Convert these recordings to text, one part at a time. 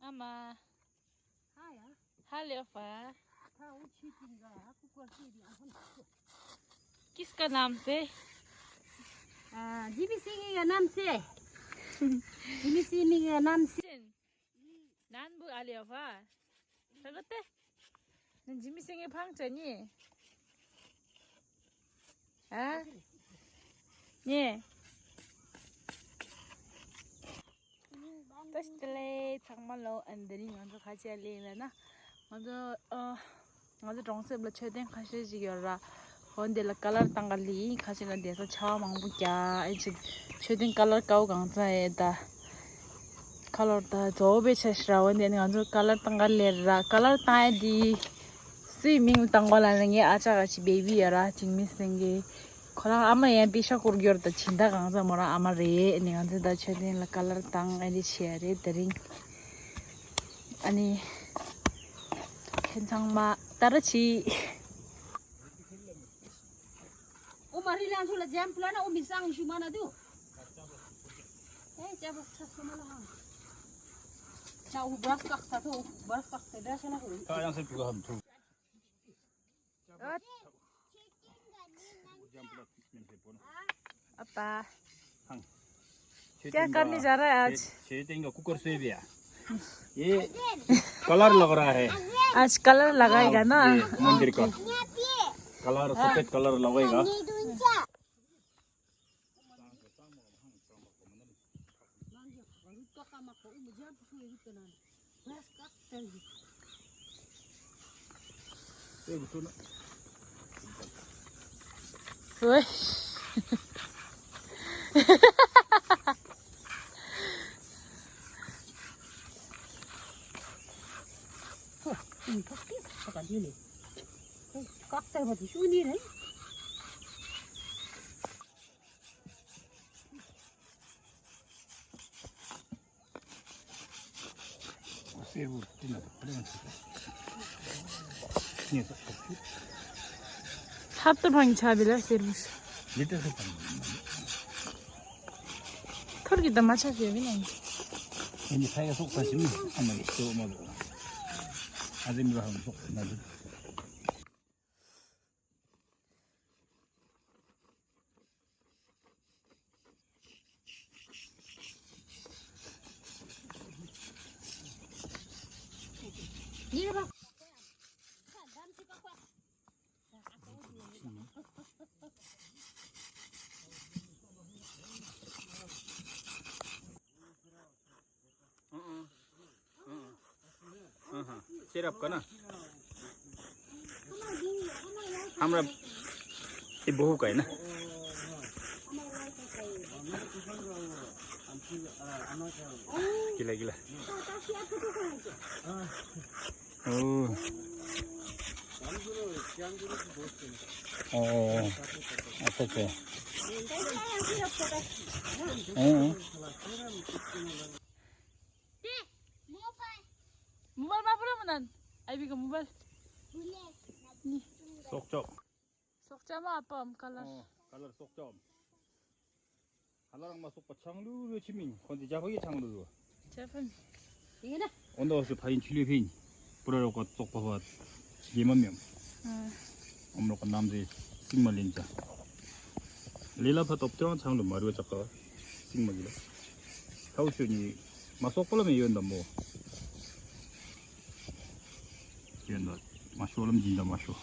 Ama. Hiya. Hello, Fa. था वो चीटिंग का आपको करती है हम किसका नाम से? जिमी सिंह का नाम से जिमी सिंह का नाम से 난부 알려봐. 저것대? 난 지미생의 방전이. 아? 예. 다시들래 정말로 안들이 먼저 같이 할래나. 먼저 정습을 최대한 가시지겨라. 언데라 컬러 땅갈리 가시가 돼서 처음 왕부야. 이제 최대한 컬러 까고 강자에다. color ta jobe chashra wande ni anjo color tangal lerra color ta di swimming tangwala ngi acha ga chi baby yara Jigmey Singye khola ama ya bisha kurgyor ta chinda gangza mora ama re ni anjo da chedin la color tang ani share dering ani kenchangma tarachi o mari lan sula jam plana o misang shumana du jabo sasmala ha 자, 우 브라스 깍다도 브라스 깍다 대셔나 그. 가양색 그거 하면 두. apa हाँ। क्या करने जा रहा है आज? शेटिंग का कुकर से भी है। ये कलर लग रहा है। आज कलर लगाएगा ना? मंदिर का कलर सफेद कलर लगेगा। 왜? 합도 방이 차비라 세르스. 털기도 맞춰줘야 되네. ini saya suka sini sama itu mau ada juga untuk nanti Ini apa? Syrup का ना हमरा ये बहू का है ना गिला गिला अच्छा अच्छा 모발 봐보려면 아이비가 모발 속점 속자마 아빠 칼라 칼라 속점 칼라랑 마 속바 창루르 치민 건디 자바기 창루르 제품 이거나. 언더스 파인 칠리핀 브라로가 속바바 예만명 엄로가 남지 싱말린자 릴라파 덥죠 창루 마르가 작가 싱말이라 하우스니 마속벌면 이런다 뭐 이런다 마쇼름 진다 마쇼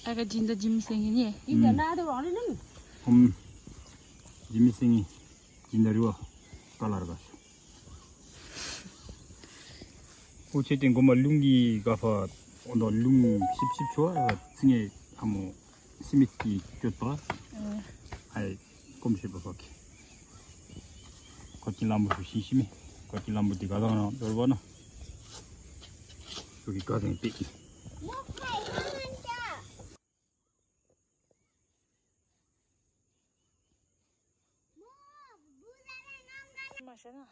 아가 진짜 Jigmey Singye 이거 나도 원하는. Jigmey Singye 진다리와 달라가 어쨌든 그만 룽기 가서 오늘 룽 10초가 등에 한번 스미티 줬다 아이 꼼씹어서기 거칠 나무도 시심이 거칠 나무도 가다가 넓어나 여기까지 삐기 마셔나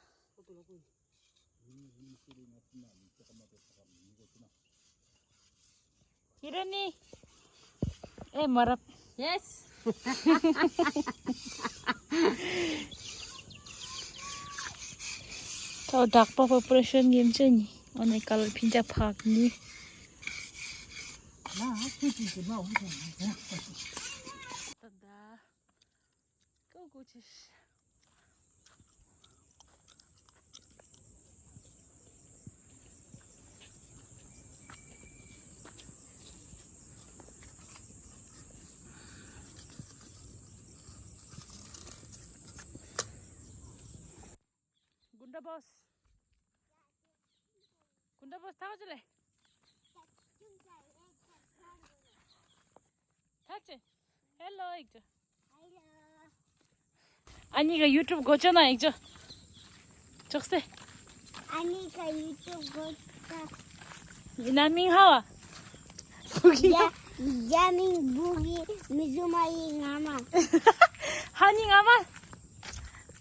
이러니 에 뭐라 Yes. 더 닭바 오퍼레이션 김전이 오늘 깔을 빈자 파악니 나 아프지 마 오자. 다 고고치 군다 버스 타가줄래? 탁지? 헬로 이거 아니가 유튜브 고잖아 이거 적세 아니가 유튜브 이나밍하와 부기야 야민 부기 미즈마이 나마 하닝아마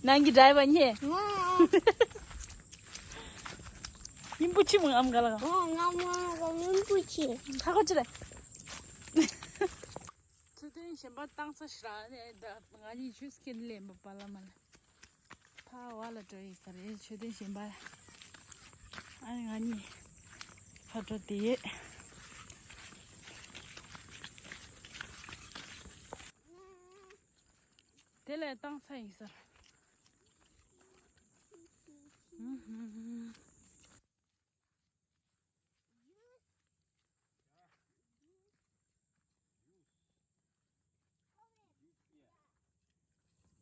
난기 드라이버니 임부치면 암가라가 나마가 민부치 타고지래 저든 셴바 땅서 시라네 다 아니 주스킨 렘바 발라만 파와라 저이 사레 저든 셴바 아니 파도디에 텔레 땅서 있어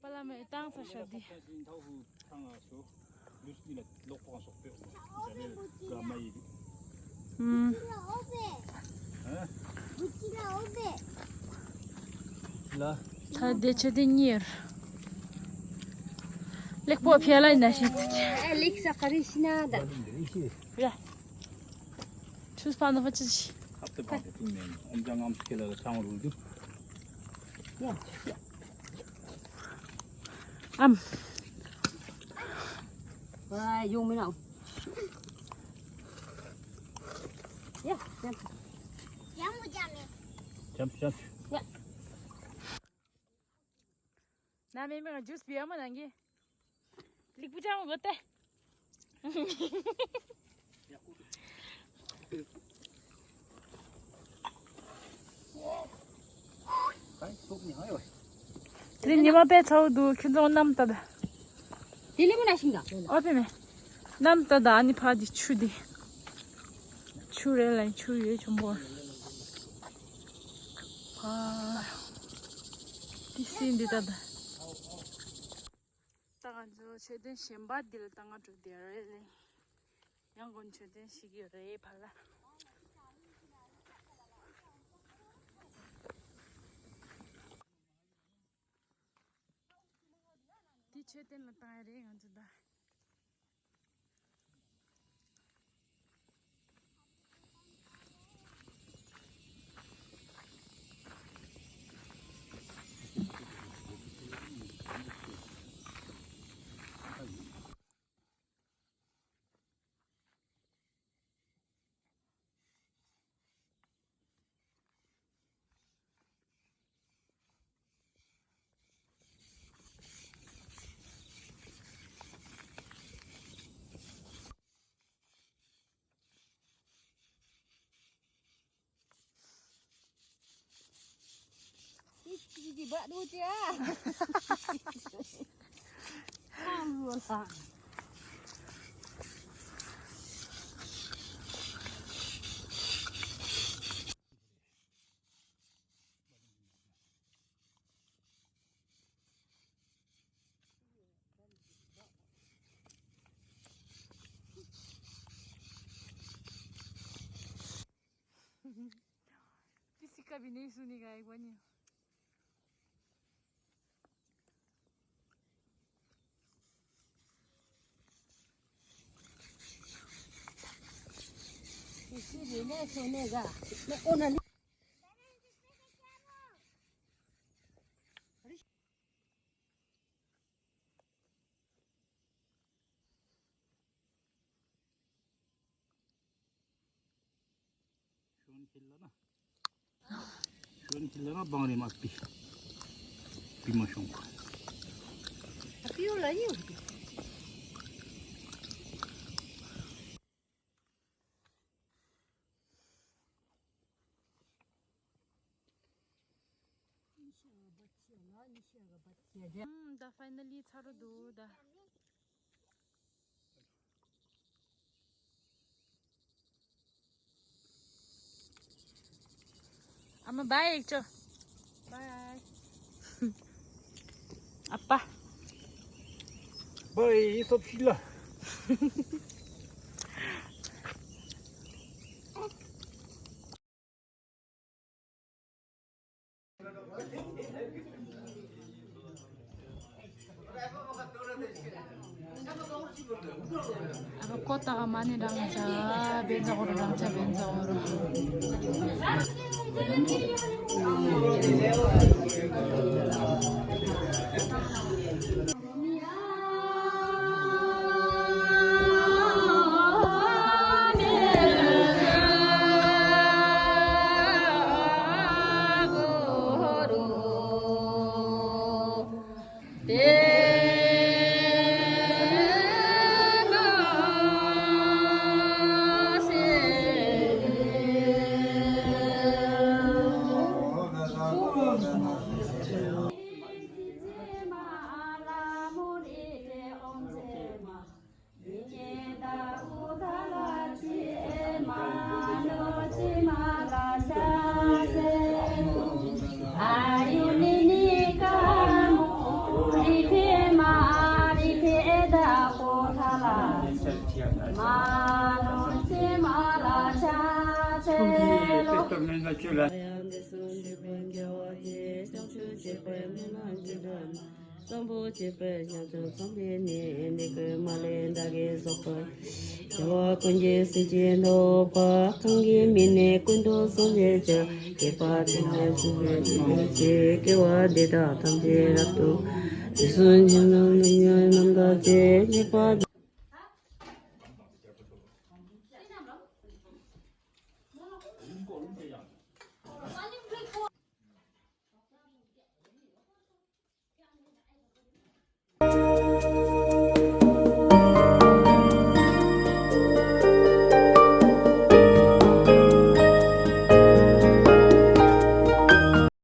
발라메 땅서 셔디 부치라 오베 라 다 대체된 렉보 피할라 나시 알릭사 카리시나다. 야 추스파는 버치지 합대 방에 두면 엄장 암스kel라가 장을 울고 야. 암 와, 용미 나오. 야, 야무자매 점프 남의 명을 주스 비하면 안게 릭부자면 어때? 그래 님 앞에 저도 균종 남다다 딜리문 하신가? 앞에면 남다다 아니 파디 추디 추래라 추위에 좀뭘 아 디스인디다다 땅아주 최대 셴바디를 땅아주 되어래 양건 최대 시기래 발라 디 최대는 땅아래 간주다 Chị vợ đu chưa? Tham luôn à. Pisika binisuniga iguanyo Chị này số này cả. Nó ôn là Shun bangre makpi. Pimashong. Tapi ulah ni. Da finally 차로 두다. 아마 바이 있죠? 바이. 아빠. Băi, s-o pșilă. 아빠 껐다가 마늘랑 자 benza고로랑 자 benza고로. Sun